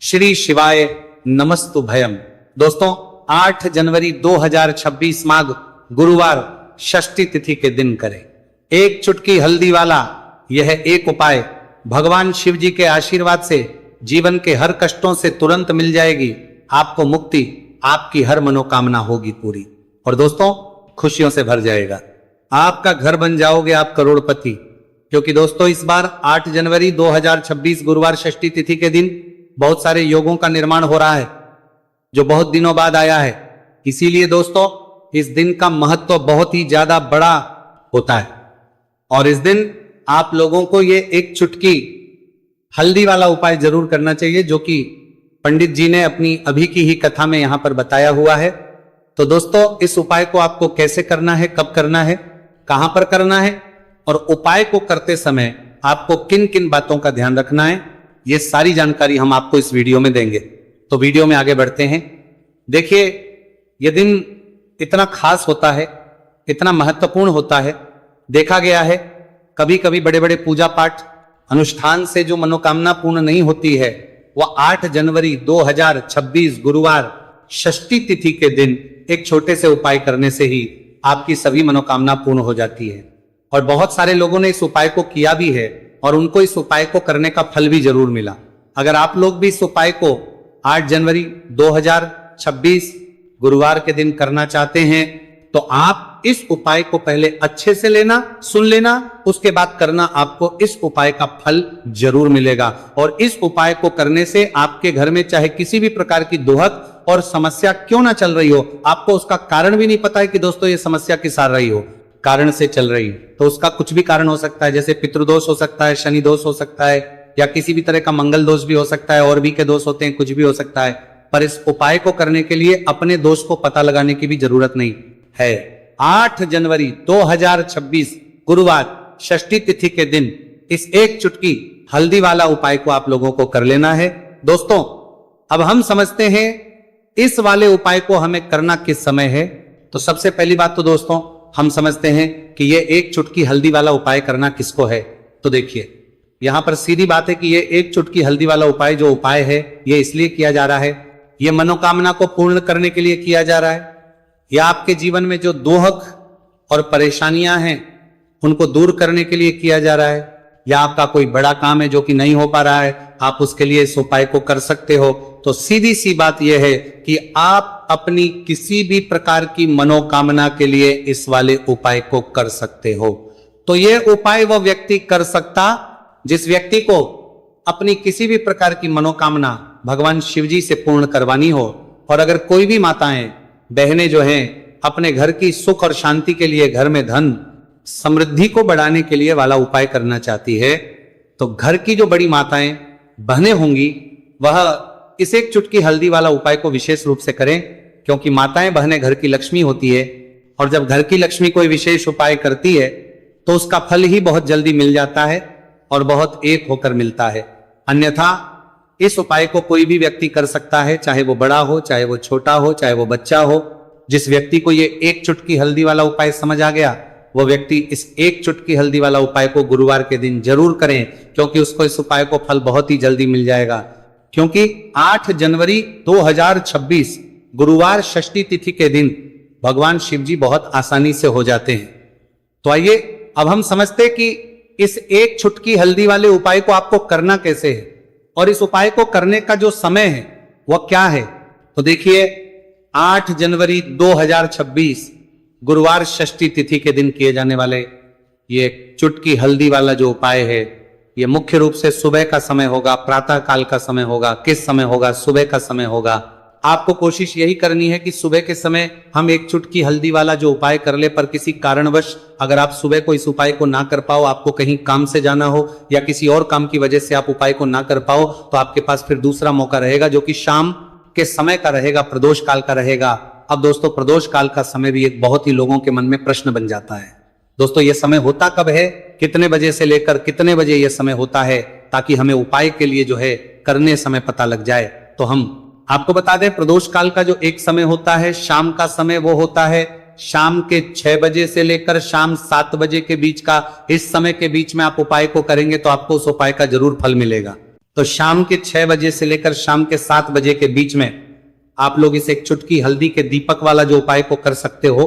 श्री शिवाय नमस्तु भयम। दोस्तों 8 जनवरी 2026 माघ गुरुवार षष्ठी तिथि के दिन करें एक चुटकी हल्दी वाला यह एक उपाय भगवान शिव जी के आशीर्वाद से जीवन के हर कष्टों से तुरंत मिल जाएगी। आपको मुक्ति, आपकी हर मनोकामना होगी पूरी और दोस्तों खुशियों से भर जाएगा। आपका घर बन जाओगे आप करोड़पति। क्योंकि दोस्तों इस बार 8 जनवरी 2026 गुरुवार षष्ठी तिथि के दिन बहुत सारे योगों का निर्माण हो रहा है जो बहुत दिनों बाद आया है। इसीलिए दोस्तों इस दिन का महत्व बहुत ही ज्यादा बड़ा होता है और इस दिन आप लोगों को ये एक चुटकी हल्दी वाला उपाय जरूर करना चाहिए जो कि पंडित जी ने अपनी अभी की ही कथा में यहां पर बताया हुआ है। तो दोस्तों इस उपाय को आपको कैसे करना है, कब करना है, कहां पर करना है और उपाय को करते समय आपको किन किन बातों का ध्यान रखना है, ये सारी जानकारी हम आपको इस वीडियो में देंगे। तो वीडियो में आगे बढ़ते हैं। देखिए यह दिन इतना खास होता है, इतना महत्वपूर्ण होता है। देखा गया है कभी कभी बड़े बड़े पूजा पाठ अनुष्ठान से जो मनोकामना पूर्ण नहीं होती है वह 8 जनवरी 2026 गुरुवार षष्ठी तिथि के दिन एक छोटे से उपाय करने से ही आपकी सभी मनोकामना पूर्ण हो जाती है। और बहुत सारे लोगों ने इस उपाय को किया भी है और उनको इस उपाय को करने का फल भी जरूर मिला। अगर आप लोग भी इस उपाय को 8 जनवरी 2026 गुरुवार के दिन करना चाहते हैं तो आप इस उपाय को पहले अच्छे से लेना, सुन लेना, उसके बाद करना। आपको इस उपाय का फल जरूर मिलेगा और इस उपाय को करने से आपके घर में चाहे किसी भी प्रकार की दुहक और समस्या क्यों ना चल रही हो, आपको उसका कारण भी नहीं पता है कि दोस्तों ये समस्या किस आ रही हो, कारण से चल रही है। तो उसका कुछ भी कारण हो सकता है, जैसे पितृदोष हो सकता है, शनि दोष हो सकता है या किसी भी तरह का मंगल दोष भी हो सकता है और भी के दोष होते हैं, कुछ भी हो सकता है। पर इस उपाय को करने के लिए अपने दोष को पता लगाने की भी जरूरत नहीं है। 8 जनवरी 2026 गुरुवार षष्ठी तिथि के दिन इस एक चुटकी हल्दी वाला उपाय को आप लोगों को कर लेना है। दोस्तों अब हम समझते हैं इस वाले उपाय को हमें करना किस समय है। तो सबसे पहली बात तो दोस्तों हम समझते हैं कि ये एक चुटकी हल्दी वाला उपाय करना किसको है। तो देखिए यहां पर सीधी बात है कि ये एक चुटकी हल्दी वाला उपाय जो उपाय है ये इसलिए किया जा रहा है, ये मनोकामना को पूर्ण करने के लिए किया जा रहा है या आपके जीवन में जो दोहक और परेशानियां हैं उनको दूर करने के लिए किया जा रहा है या आपका कोई बड़ा काम है जो कि नहीं हो पा रहा है, आप उसके लिए इस उपाय को कर सकते हो। तो सीधी सी बात यह है कि आप अपनी किसी भी प्रकार की मनोकामना के लिए इस वाले उपाय को कर सकते हो। तो यह उपाय वह व्यक्ति कर सकता जिस व्यक्ति को अपनी किसी भी प्रकार की मनोकामना भगवान शिव जी से पूर्ण करवानी हो। और अगर कोई भी माताएं बहनें जो हैं अपने घर की सुख और शांति के लिए, घर में धन समृद्धि को बढ़ाने के लिए वाला उपाय करना चाहती है तो घर की जो बड़ी माताएं बहनें होंगी वह इस एक चुटकी हल्दी वाला उपाय को विशेष रूप से करें। क्योंकि माताएं बहनें घर की लक्ष्मी होती है और जब घर की लक्ष्मी कोई विशेष उपाय करती है तो उसका फल ही बहुत जल्दी मिल जाता है और बहुत एक होकर मिलता है। अन्यथा इस उपाय को कोई भी व्यक्ति कर सकता है, चाहे वो बड़ा हो, चाहे वो छोटा हो, चाहे वो बच्चा हो। जिस व्यक्ति को ये एक चुटकी हल्दी वाला उपाय समझ आ गया वो व्यक्ति इस एक चुटकी हल्दी वाला उपाय को गुरुवार के दिन जरूर करें क्योंकि उसको इस उपाय को फल बहुत ही जल्दी मिल जाएगा। क्योंकि 8 जनवरी 2026 गुरुवार षष्ठी तिथि के दिन भगवान शिव जी बहुत आसानी से हो जाते हैं। तो आइए अब हम समझते कि इस एक चुटकी हल्दी वाले उपाय को आपको करना कैसे है और इस उपाय को करने का जो समय है वह क्या है। तो देखिए 8 जनवरी 2026 गुरुवार षष्ठी तिथि के दिन किए जाने वाले ये चुटकी हल्दी वाला जो उपाय है ये मुख्य रूप से सुबह का समय होगा, प्रातः काल का समय होगा। किस समय होगा? सुबह का समय होगा। आपको कोशिश यही करनी है कि सुबह के समय हम एक चुटकी हल्दी वाला जो उपाय कर ले। पर किसी कारणवश अगर आप सुबह को इस उपाय को ना कर पाओ, आपको कहीं काम से जाना हो या किसी और काम की वजह से आप उपाय को ना कर पाओ तो आपके पास फिर दूसरा मौका रहेगा जो कि शाम के समय का रहेगा, प्रदोष काल का रहेगा। अब दोस्तों प्रदोष काल का समय भी एक बहुत ही लोगों के मन में प्रश्न बन जाता है। दोस्तों ये समय होता कब है, कितने बजे से लेकर कितने बजे यह समय होता है, ताकि हमें उपाय के लिए जो है करने समय पता लग जाए। तो हम आपको बता दें प्रदोष काल का जो एक समय होता है शाम का समय, वो होता है शाम के 6 बजे से लेकर शाम 7 बजे के बीच का। इस समय के बीच में आप उपाय को करेंगे तो आपको उस उपाय का जरूर फल मिलेगा। तो शाम के 6 बजे से लेकर शाम के 7 बजे के बीच में आप लोग इस एक चुटकी हल्दी के दीपक वाला जो उपाय को कर सकते हो।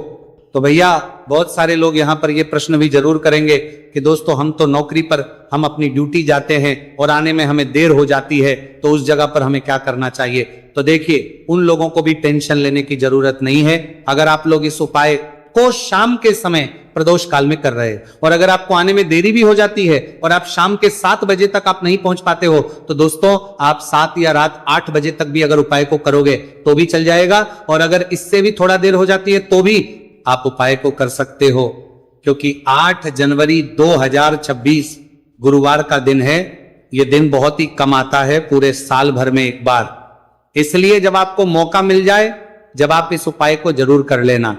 तो भैया बहुत सारे लोग यहाँ पर ये प्रश्न भी जरूर करेंगे कि दोस्तों हम तो नौकरी पर हम अपनी ड्यूटी जाते हैं और आने में हमें देर हो जाती है, तो उस जगह पर हमें क्या करना चाहिए। तो देखिए, उन लोगों को भी टेंशन लेने की जरूरत नहीं है। अगर आप लोग इस उपाय को शाम के समय प्रदोष काल में कर रहे हैं और अगर आपको आने में देरी भी हो जाती है और आप शाम के 7 बजे तक आप नहीं पहुंच पाते हो, तो दोस्तों आप 7 या रात 8 बजे तक भी अगर उपाय को करोगे तो भी चल जाएगा। और अगर इससे भी थोड़ा देर हो जाती है तो भी आप उपाय को कर सकते हो, क्योंकि 8 जनवरी 2026 गुरुवार का दिन है। यह दिन बहुत ही कम आता है पूरे साल भर में एक बार। इसलिए जब आपको मौका मिल जाए, जब आप इस उपाय को जरूर कर लेना।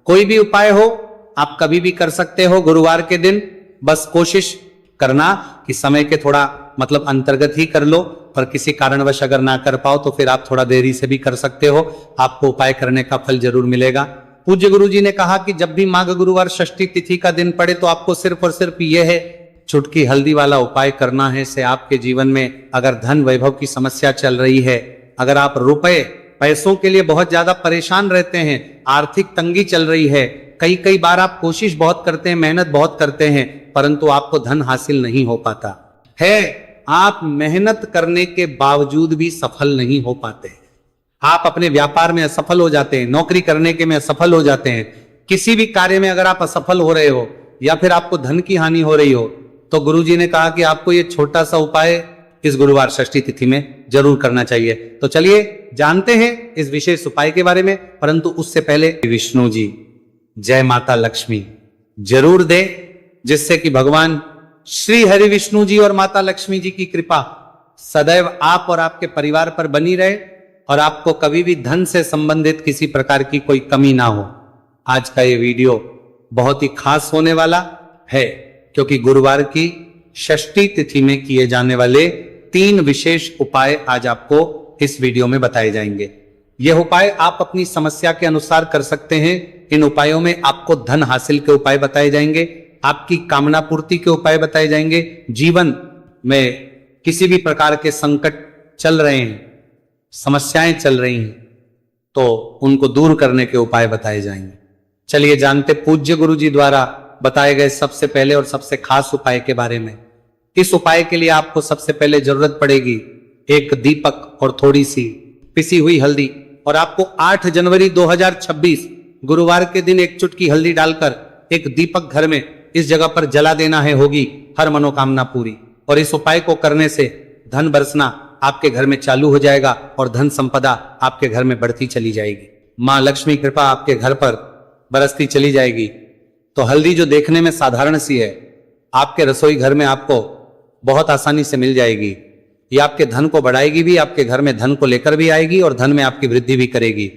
कोई भी उपाय हो आप कभी भी कर सकते हो गुरुवार के दिन। बस कोशिश करना कि समय के थोड़ा मतलब अंतर्गत ही कर लो, पर किसी कारणवश अगर ना कर पाओ तो फिर आप थोड़ा देरी से भी कर सकते हो। आपको उपाय करने का फल जरूर मिलेगा। पूज्य गुरु जी ने कहा कि जब भी माघ गुरुवार षष्ठी तिथि का दिन पड़े तो आपको सिर्फ और सिर्फ यह है चुटकी हल्दी वाला उपाय करना है। से आपके जीवन में अगर धन वैभव की समस्या चल रही है, अगर आप रुपए पैसों के लिए बहुत ज्यादा परेशान रहते हैं, आर्थिक तंगी चल रही है, कई बार आप कोशिश बहुत करते हैं, मेहनत बहुत करते हैं, परंतु आपको धन हासिल नहीं हो पाता है, आप मेहनत करने के बावजूद भी सफल नहीं हो पाते, आप अपने व्यापार में असफल हो जाते हैं, नौकरी करने के में असफल हो जाते हैं, किसी भी कार्य में अगर आप असफल हो रहे हो या फिर आपको धन की हानि हो रही हो, तो गुरुजी ने कहा कि आपको ये छोटा सा उपाय इस गुरुवार षष्ठी तिथि में जरूर करना चाहिए। तो चलिए जानते हैं इस विशेष उपाय के बारे में, परंतु उससे पहले विष्णु जी जय माता लक्ष्मी जरूर दे, जिससे कि भगवान श्री हरि विष्णु जी और माता लक्ष्मी जी की कृपा सदैव आप और आपके परिवार पर बनी रहे और आपको कभी भी धन से संबंधित किसी प्रकार की कोई कमी ना हो। आज का ये वीडियो बहुत ही खास होने वाला है, क्योंकि गुरुवार की षष्ठी तिथि में किए जाने वाले 3 विशेष उपाय आज आपको इस वीडियो में बताए जाएंगे। यह उपाय आप अपनी समस्या के अनुसार कर सकते हैं। इन उपायों में आपको धन हासिल के उपाय बताए जाएंगे, आपकी कामना पूर्ति के उपाय बताए जाएंगे, जीवन में किसी भी प्रकार के संकट चल रहे हैं, समस्याएं चल रही हैं, तो उनको दूर करने के उपाय बताए जाएंगे। चलिए जानते पूज्य गुरु जी द्वारा बताए गए सबसे पहले और सबसे खास उपाय के बारे में। इस उपाय के लिए आपको सबसे पहले जरूरत पड़ेगी एक दीपक और थोड़ी सी पिसी हुई हल्दी, और आपको 8 जनवरी 2026 गुरुवार के दिन एक चुटकी हल्दी डालकर एक दीपक घर में इस जगह पर जला देना है, होगी हर मनोकामना पूरी। और इस उपाय को करने से धन बरसना आपके घर में चालू हो जाएगा और धन संपदा आपके घर में बढ़ती चली जाएगी, माँ लक्ष्मी कृपा आपके घर पर बरसती चली जाएगी। तो हल्दी जो देखने में साधारण सी है, आपके रसोई घर में आपको बहुत आसानी से मिल जाएगी। ये आपके धन को बढ़ाएगी भी, आपके घर में धन को लेकर भी आएगी और धन में आपकी वृद्धि भी करेगी,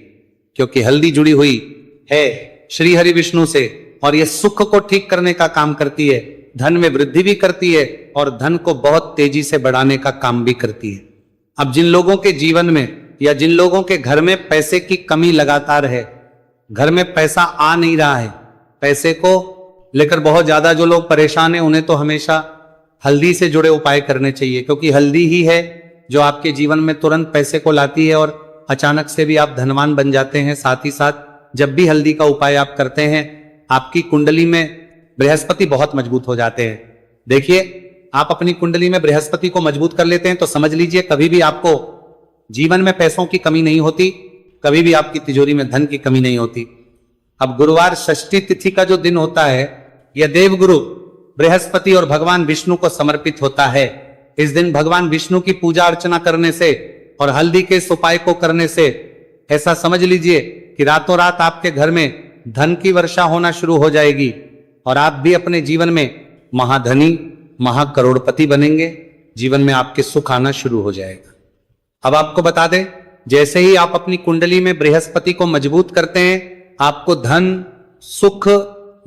क्योंकि हल्दी जुड़ी हुई है श्री हरि विष्णु से और ये सुख को ठीक करने का काम करती है, धन में वृद्धि भी करती है और धन को बहुत तेजी से बढ़ाने का काम भी करती है। अब जिन लोगों के जीवन में या जिन लोगों के घर में पैसे की कमी लगातार है, घर में पैसा आ नहीं रहा है, पैसे को लेकर बहुत ज्यादा जो लोग परेशान हैं, उन्हें तो हमेशा हल्दी से जुड़े उपाय करने चाहिए, क्योंकि हल्दी ही है जो आपके जीवन में तुरंत पैसे को लाती है और अचानक से भी आप धनवान बन जाते हैं। साथ ही साथ जब भी हल्दी का उपाय आप करते हैं, आपकी कुंडली में बृहस्पति बहुत मजबूत हो जाते हैं। देखिए, आप अपनी कुंडली में बृहस्पति को मजबूत कर लेते हैं तो समझ लीजिए कभी भी आपको जीवन में पैसों की कमी नहीं होती, कभी भी आपकी तिजोरी में धन की कमी नहीं होती। अब गुरुवार षष्ठी तिथि का जो दिन होता है, यह देवगुरु बृहस्पति और भगवान विष्णु को समर्पित होता है। इस दिन भगवान विष्णु की पूजा अर्चना करने से और हल्दी के इस उपाय को करने से ऐसा समझ लीजिए कि रातों रात आपके घर में धन की वर्षा होना शुरू हो जाएगी और आप भी अपने जीवन में महाधनी महाकरोड़पति बनेंगे, जीवन में आपके सुख आना शुरू हो जाएगा। अब आपको बता दें, जैसे ही आप अपनी कुंडली में बृहस्पति को मजबूत करते हैं, आपको धन सुख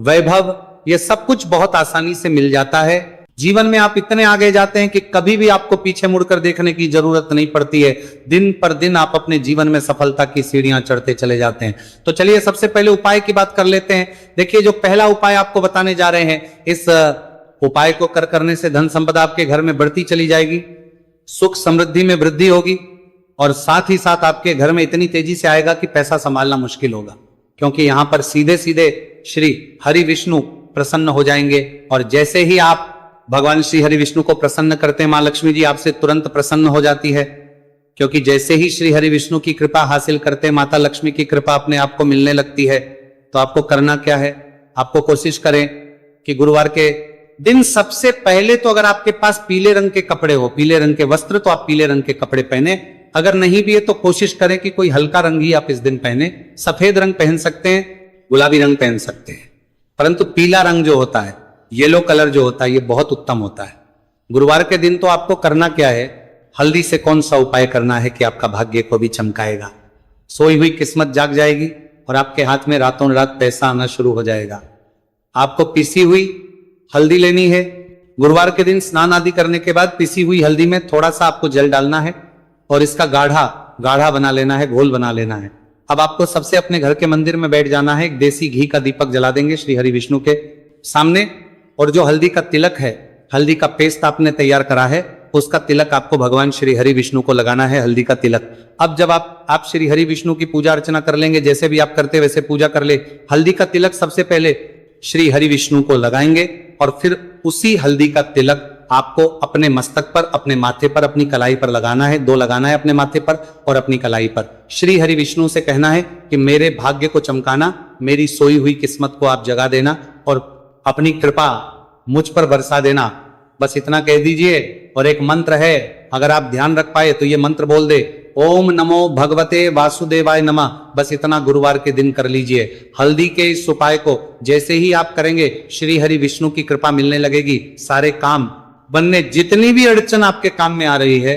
वैभव ये सब कुछ बहुत आसानी से मिल जाता है। जीवन में आप इतने आगे जाते हैं कि कभी भी आपको पीछे मुड़कर देखने की जरूरत नहीं पड़ती है। दिन पर दिन आप अपने जीवन में सफलता की सीढ़ियां चढ़ते चले जाते हैं। तो चलिए सबसे पहले उपाय की बात कर लेते हैं। देखिए, जो पहला उपाय आपको बताने जा रहे हैं, इस उपाय को करने से धन संपदा आपके घर में बढ़ती चली जाएगी, सुख समृद्धि में वृद्धि होगी और साथ ही साथ आपके घर में इतनी तेजी से आएगा कि पैसा संभालना मुश्किल होगा, क्योंकि यहां पर सीधे सीधे श्री हरि विष्णु प्रसन्न हो जाएंगे। और जैसे ही आप भगवान श्री हरि विष्णु को प्रसन्न करते हैं, मां लक्ष्मी जी आपसे तुरंत प्रसन्न हो जाती है, क्योंकि जैसे ही श्री हरि विष्णु की कृपा हासिल करते हैं, माता लक्ष्मी की कृपा अपने आप को मिलने लगती है। तो आपको करना क्या है, आपको कोशिश करें कि गुरुवार के दिन सबसे पहले तो अगर आपके पास पीले रंग के कपड़े हो, पीले रंग के वस्त्र, तो आप पीले रंग के कपड़े पहने। अगर नहीं भी है तो कोशिश करें कि कोई हल्का रंग ही आप इस दिन पहने। सफेद रंग पहन सकते हैं, गुलाबी रंग पहन सकते हैं, परंतु पीला रंग जो होता है, येलो कलर जो होता है, ये बहुत उत्तम होता है। गुरुवार के दिन तो आपको करना क्या है, हल्दी से कौन सा उपाय करना है कि आपका भाग्य को भी चमकाएगा, सोई हुई किस्मत जाग जाएगी और आपके हाथ में रातों रात पैसा आना शुरू हो जाएगा। आपको पिसी हुई हल्दी लेनी है। गुरुवार के दिन स्नान आदि करने के बाद पिसी हुई हल्दी में थोड़ा सा आपको जल डालना है और इसका गाढ़ा बना लेना है, घोल बना लेना है। अब आपको सबसे अपने घर के मंदिर में बैठ जाना है, एक देसी घी का दीपक जला देंगे श्री हरि विष्णु के सामने, और जो हल्दी का तिलक है, हल्दी का पेस्ट आपने तैयार करा है, उसका तिलक आपको भगवान श्री हरि विष्णु को लगाना है, हल्दी का तिलक। अब जब आप श्री हरि विष्णु की पूजा अर्चना कर लेंगे, जैसे भी आप करते वैसे पूजा कर ले। हल्दी का तिलक सबसे पहले श्री हरि विष्णु को लगाएंगे और फिर उसी हल्दी का तिलक आपको अपने मस्तक पर, अपने माथे पर, अपनी कलाई पर लगाना है। 2 लगाना है अपने माथे पर और अपनी कलाई पर। श्री हरि विष्णु से कहना है कि मेरे भाग्य को चमकाना, मेरी सोई हुई किस्मत को आप जगा देना और अपनी कृपा मुझ पर बरसा देना। बस इतना कह दीजिए। और एक मंत्र है, अगर आप ध्यान रख पाए तो ये मंत्र बोल दे, ओम नमो भगवते वासुदेवाय नमः। बस इतना गुरुवार के दिन कर लीजिए। हल्दी के इस उपाय को जैसे ही आप करेंगे, श्री हरि विष्णु की कृपा मिलने लगेगी, सारे काम बनने, जितनी भी अड़चन आपके काम में आ रही है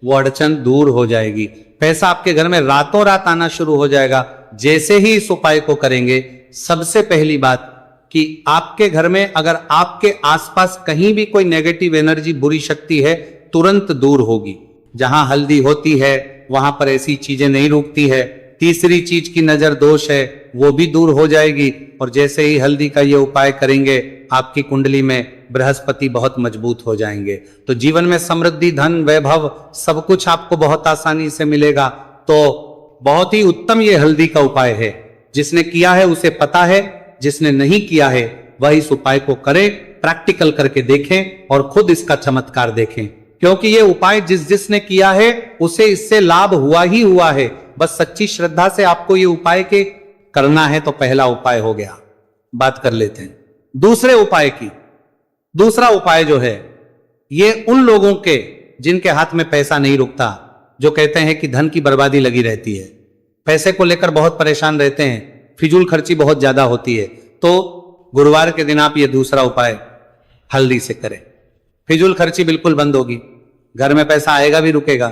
वो अड़चन दूर हो जाएगी। पैसा आपके घर में रातों रात आना शुरू हो जाएगा जैसे ही इस उपाय को करेंगे। सबसे पहली बात कि आपके घर में अगर आपके आसपास कहीं भी कोई नेगेटिव एनर्जी, बुरी शक्ति है, तुरंत दूर होगी। जहां हल्दी होती है वहां पर ऐसी चीजें नहीं रुकती है। तीसरी चीज की नजर दोष है, वो भी दूर हो जाएगी। और जैसे ही हल्दी का ये उपाय करेंगे, आपकी कुंडली में बृहस्पति बहुत मजबूत हो जाएंगे। तो जीवन में समृद्धि, धन, वैभव सब कुछ आपको बहुत आसानी से मिलेगा। तो बहुत ही उत्तम ये हल्दी का उपाय है। जिसने किया है उसे पता है, जिसने नहीं किया है वह इस उपाय को करे, प्रैक्टिकल करके देखें और खुद इसका चमत्कार देखें। क्योंकि ये उपाय जिसने किया है उसे इससे लाभ हुआ ही हुआ है। बस सच्ची श्रद्धा से आपको ये उपाय के करना है। तो पहला उपाय हो गया। बात कर लेते हैं दूसरे उपाय की। दूसरा उपाय जो है, ये उन लोगों के जिनके हाथ में पैसा नहीं रुकता, जो कहते हैं कि धन की बर्बादी लगी रहती है, पैसे को लेकर बहुत परेशान रहते हैं, फिजूल खर्ची बहुत ज्यादा होती है। तो गुरुवार के दिन आप ये दूसरा उपाय हल्दी से करें। फिजूल खर्ची बिल्कुल बंद होगी, घर में पैसा आएगा भी, रुकेगा,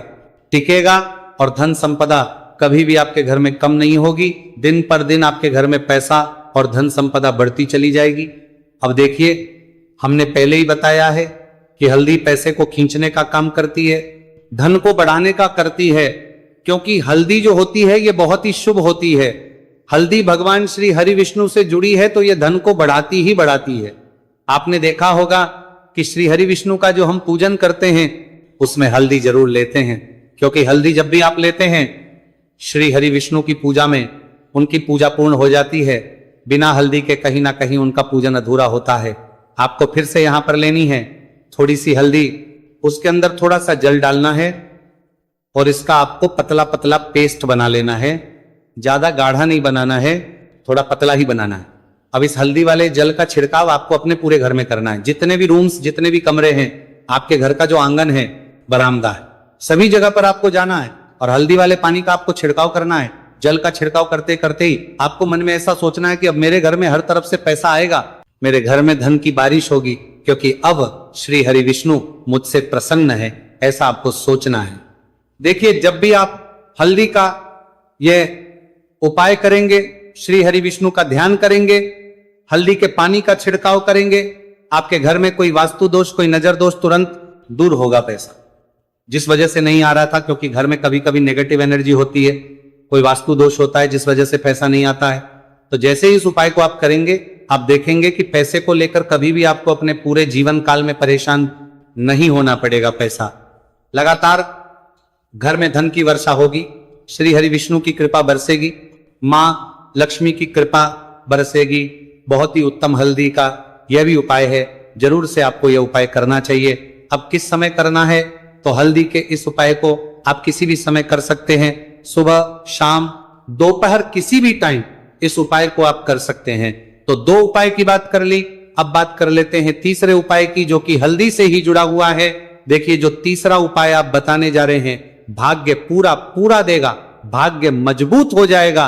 टिकेगा और धन संपदा कभी भी आपके घर में कम नहीं होगी। दिन पर दिन आपके घर में पैसा और धन संपदा बढ़ती चली जाएगी। अब देखिए, हमने पहले ही बताया है कि हल्दी पैसे को खींचने का काम करती है, धन को बढ़ाने का करती है, क्योंकि हल्दी जो होती है ये बहुत ही शुभ होती है। हल्दी भगवान श्री हरि विष्णु से जुड़ी है तो ये धन को बढ़ाती ही बढ़ाती है। आपने देखा होगा कि श्री हरि विष्णु का जो हम पूजन करते हैं उसमें हल्दी जरूर लेते हैं, क्योंकि हल्दी जब भी आप लेते हैं श्री हरि विष्णु की पूजा में, उनकी पूजा पूर्ण हो जाती है। बिना हल्दी के कहीं ना कहीं उनका पूजन अधूरा होता है। आपको फिर से यहां पर लेनी है थोड़ी सी हल्दी, उसके अंदर थोड़ा सा जल डालना है और इसका आपको पतला पतला पेस्ट बना लेना है। ज्यादा गाढ़ा नहीं बनाना है, थोड़ा पतला ही बनाना है। अब इस हल्दी वाले जल का छिड़काव आपको अपने पूरे घर में करना है। जितने भी रूम्स, जितने भी कमरे हैं, आपके घर का जो आंगन है, बरामदा है, सभी जगह पर आपको जाना है और हल्दी वाले पानी का आपको छिड़काव करना है। जल का छिड़काव करते करते ही आपको मन में ऐसा सोचना है कि अब मेरे घर में हर तरफ से पैसा आएगा, मेरे घर में धन की बारिश होगी, क्योंकि अब श्री हरि विष्णु मुझसे प्रसन्न है। ऐसा आपको सोचना है। देखिए, जब भी आप हल्दी का ये उपाय करेंगे, श्री हरि विष्णु का ध्यान करेंगे, हल्दी के पानी का छिड़काव करेंगे, आपके घर में कोई वास्तु दोष, कोई नजर दोष तुरंत दूर होगा। पैसा जिस वजह से नहीं आ रहा था, क्योंकि घर में कभी कभी नेगेटिव एनर्जी होती है, कोई वास्तु दोष होता है जिस वजह से पैसा नहीं आता है। तो जैसे ही इस उपाय को आप करेंगे, आप देखेंगे कि पैसे को लेकर कभी भी आपको अपने पूरे जीवन काल में परेशान नहीं होना पड़ेगा। पैसा लगातार घर में धन की वर्षा होगी, श्री हरि विष्णु की कृपा बरसेगी, माँ लक्ष्मी की कृपा बरसेगी। बहुत ही उत्तम हल्दी का यह भी उपाय है, जरूर से आपको यह उपाय करना चाहिए। अब किस समय करना है, तो हल्दी के इस उपाय को आप किसी भी समय कर सकते हैं, सुबह, शाम, दोपहर, किसी भी टाइम इस उपाय को आप कर सकते हैं। तो दो उपाय की बात कर ली, अब बात कर लेते हैं तीसरे उपाय की, जो कि हल्दी से ही जुड़ा हुआ है। देखिए, जो तीसरा उपाय आप बताने जा रहे हैं, भाग्य पूरा देगा, भाग्य मजबूत हो जाएगा,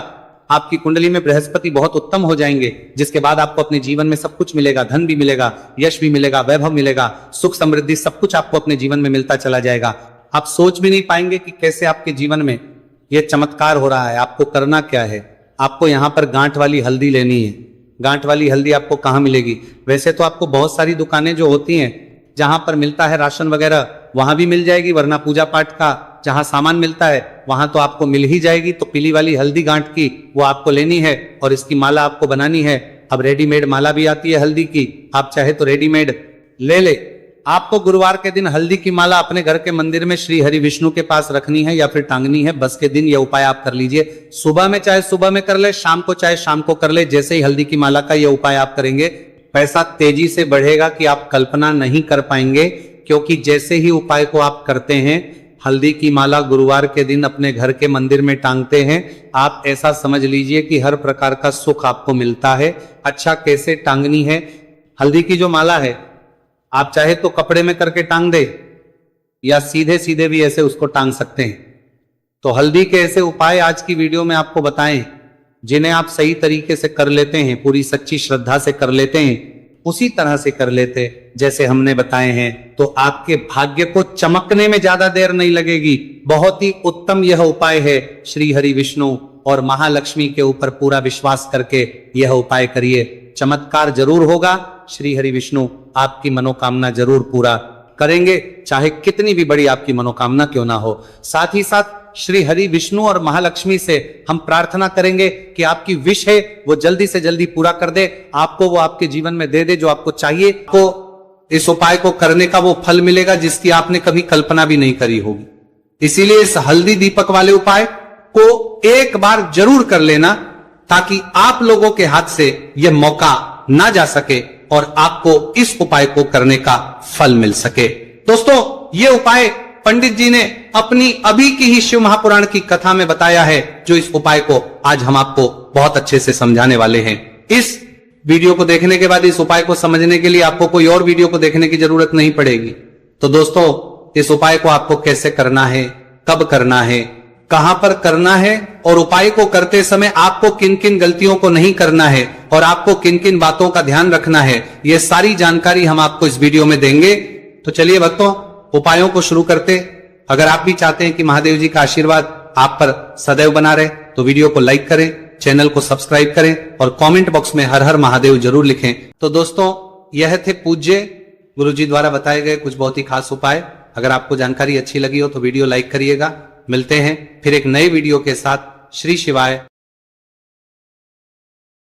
आपकी कुंडली में बृहस्पति बहुत उत्तम हो जाएंगे, जिसके बाद आपको अपने जीवन में सब कुछ मिलेगा, धन भी मिलेगा, यश भी मिलेगा, वैभव मिलेगा, सुख समृद्धि सब कुछ आपको अपने जीवन में मिलता चला जाएगा। आप सोच भी नहीं पाएंगे कि कैसे आपके जीवन में यह चमत्कार हो रहा है। आपको करना क्या है, आपको यहां पर गांठ वाली हल्दी लेनी है। गांठ वाली हल्दी आपको कहां मिलेगी, वैसे तो आपको बहुत सारी दुकानें जो होती हैं जहां पर मिलता है राशन वगैरह, वहां भी मिल जाएगी, वरना पूजा पाठ का जहां सामान मिलता है वहां तो आपको मिल ही जाएगी। तो पीली वाली हल्दी गांठ की वो आपको लेनी है और इसकी माला आपको बनानी है। अब रेडीमेड माला भी आती है हल्दी की, आप चाहे तो रेडीमेड ले ले। आपको गुरुवार के दिन हल्दी की माला अपने घर के मंदिर में श्री हरि विष्णु के पास रखनी है या फिर टांगनी है। बस के दिन यह उपाय आप कर लीजिए, सुबह में चाहे सुबह में कर ले, शाम को चाहे शाम को कर ले। जैसे ही हल्दी की माला का यह उपाय आप करेंगे, पैसा तेजी से बढ़ेगा कि आप कल्पना नहीं कर पाएंगे। क्योंकि जैसे ही उपाय को आप करते हैं, हल्दी की माला गुरुवार के दिन अपने घर के मंदिर में टांगते हैं, आप ऐसा समझ लीजिए कि हर प्रकार का सुख आपको मिलता है। अच्छा, कैसे टांगनी है हल्दी की जो माला है, आप चाहे तो कपड़े में करके टांग दे या सीधे सीधे भी ऐसे उसको टांग सकते हैं। तो हल्दी के ऐसे उपाय आज की वीडियो में आपको बताएं, जिन्हें आप सही तरीके से कर लेते हैं, पूरी सच्ची श्रद्धा से कर लेते हैं, उसी तरह से कर लेते जैसे हमने बताए हैं, तो आपके भाग्य को चमकने में ज्यादा देर नहीं लगेगी। बहुत ही उत्तम यह उपाय है। श्री हरि विष्णु और महालक्ष्मी के ऊपर पूरा विश्वास करके यह उपाय करिए, चमत्कार जरूर होगा। श्री हरि विष्णु आपकी मनोकामना जरूर पूरा करेंगे, चाहे कितनी भी बड़ी आपकी मनोकामना क्यों ना हो। साथ ही साथ श्री हरि विष्णु और महालक्ष्मी से हम प्रार्थना करेंगे कि आपकी विश है वो जल्दी से जल्दी पूरा कर दे, आपको वो आपके जीवन में दे दे जो आपको चाहिए। आपको इस उपाय को करने का वो फल मिलेगा जिसकी आपने कभी कल्पना भी नहीं करी होगी। इसीलिए इस हल्दी दीपक वाले उपाय को एक बार जरूर कर लेना, ताकि आप लोगों के हाथ से यह मौका ना जा सके और आपको इस उपाय को करने का फल मिल सके। दोस्तों, ये उपाय पंडित जी ने अपनी अभी की ही शिव महापुराण की कथा में बताया है, जो इस उपाय को आज हम आपको बहुत अच्छे से समझाने वाले हैं। इस वीडियो को देखने के बाद इस उपाय को समझने के लिए आपको कोई और वीडियो को देखने की जरूरत नहीं पड़ेगी। तो दोस्तों, इस उपाय को आपको कैसे करना है, कब करना है, कहां पर करना है और उपाय को करते समय आपको किन किन गलतियों को नहीं करना है और आपको किन किन बातों का ध्यान रखना है, यह सारी जानकारी हम आपको इस वीडियो में देंगे। तो चलिए भक्तों, उपायों को शुरू करते। अगर आप भी चाहते हैं कि महादेव जी का आशीर्वाद आप पर सदैव बना रहे, तो वीडियो को लाइक करें, चैनल को सब्सक्राइब करें और कमेंट बॉक्स में हर हर महादेव जरूर लिखें। तो दोस्तों, यह थे पूज्य गुरु जी द्वारा बताए गए कुछ बहुत ही खास उपाय। अगर आपको जानकारी अच्छी लगी हो तो वीडियो लाइक करिएगा। मिलते हैं फिर एक नए वीडियो के साथ। श्री शिवाय।